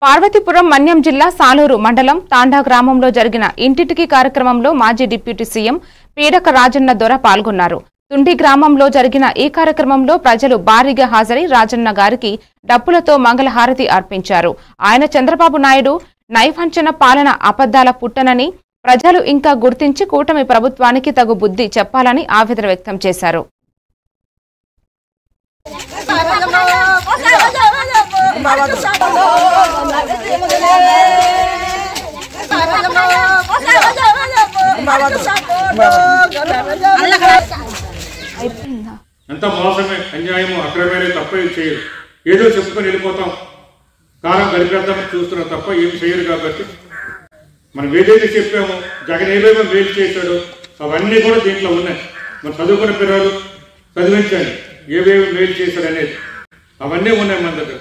పార్వతీపురం మన్యం జిల్లా సాలూరు మండలం తాండా గ్రామంలో జరిగిన ఇంటింటికి కార్యక్రమంలో మాజీ డిప్యూటీ సీఎం పీడక రాజన్న దొర పాల్గొన్నారు. తుండి గ్రామంలో జరిగిన ఈ కార్యక్రమంలో ప్రజలు భారీగా హాజరై రాజన్న గారికి డప్పులతో మంగళహారతి అర్పించారు. ఆయన చంద్రబాబు నాయుడు నైవంచన పాలన అబద్దాల పుట్టనని ప్రజలు ఇంకా గుర్తించి కూటమి ప్రభుత్వానికి తగు బుద్ధి చెప్పాలని ఆవేదన వ్యక్తం చేశారు. అంత మోసమే, అన్యాయము, అక్రమమే తప్ప ఏం చేయరు. ఏదో చెప్పుకొని వెళ్ళిపోతాం, కాలం గడిపేద్దామని చూస్తున్నాం తప్ప ఏం చేయరు. కాబట్టి మనం ఏదైతే చెప్పామో, జగన్ ఏవేమో మేలు చేశాడో అవన్నీ కూడా దీంట్లో ఉన్నాయి. మనం చదువుకున్న పిల్లలు చదివించండి, ఏవేమి మేలు చేశాడు అనేది అవన్నీ ఉన్నాయి మన దగ్గర.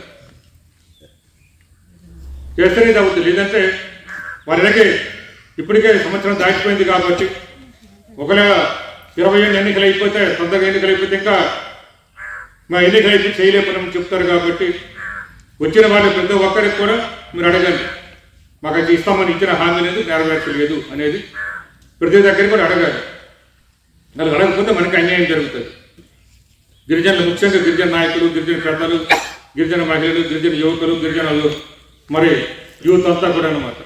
చేస్తేనే అవుతుంది. లేదంటే వారికి ఇప్పటికే సంవత్సరం దాటిపోయింది కాబట్టి ఒకవేళ 20 ఏళ్ళు ఎన్నికలు అయిపోతే, తొందరగా ఎన్నికలు అయిపోతే ఇంకా మా ఎన్నికలు అయిపోయి చేయలేకపోయినామని చెప్తారు. కాబట్టి వచ్చిన వాళ్ళు ప్రతి ఒక్కరికి కూడా మీరు అడగండి, మాకు అది ఇస్తామని ఇచ్చిన హామీ అనేది నెరవేర్చలేదు అనేది ప్రతి దగ్గరికి కూడా అడగాలి. వాళ్ళు అడగకపోతే మనకి అన్యాయం జరుగుతుంది. గిరిజనులు, ముఖ్యంగా గిరిజన నాయకులు, గిరిజన పెద్దలు, గిరిజన మహిళలు, గిరిజన యువకులు, గిరిజనులు, మరి యూత్ అంతా కూడా అనమాట.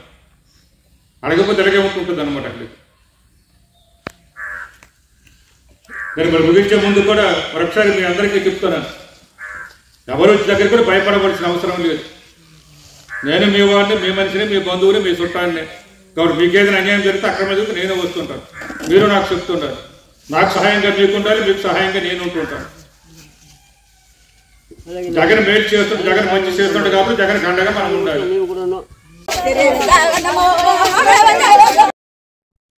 అడగకపోతే ఎలాగే ఉంటుంది అనమాట. అక్కడికి నేను మరి ముగించే ముందు కూడా మరొకసారి మీ అందరికీ చెప్తున్నాను, ఎవరు దగ్గర కూడా భయపడవలసిన అవసరం లేదు. నేను మీ వాడిని, మీ మనిషిని, మీ బంధువుని, మీ చుట్టాన్ని. కాబట్టి మీకు ఏదైనా అన్యాయం జరిగితే అక్రమ జరిగితే నేను వస్తుంటాను, మీరు నాకు చెప్తుంటారు. నాకు సహాయంగా మీకు ఉండాలి, మీకు సహాయంగా నేను ఉంటుంటాను. జగన్ మేలు చేస్తుంటే, జగన్ మంచి చేస్తుంటే కాబట్టి జగన్ గండగా మనం ఉండాలి.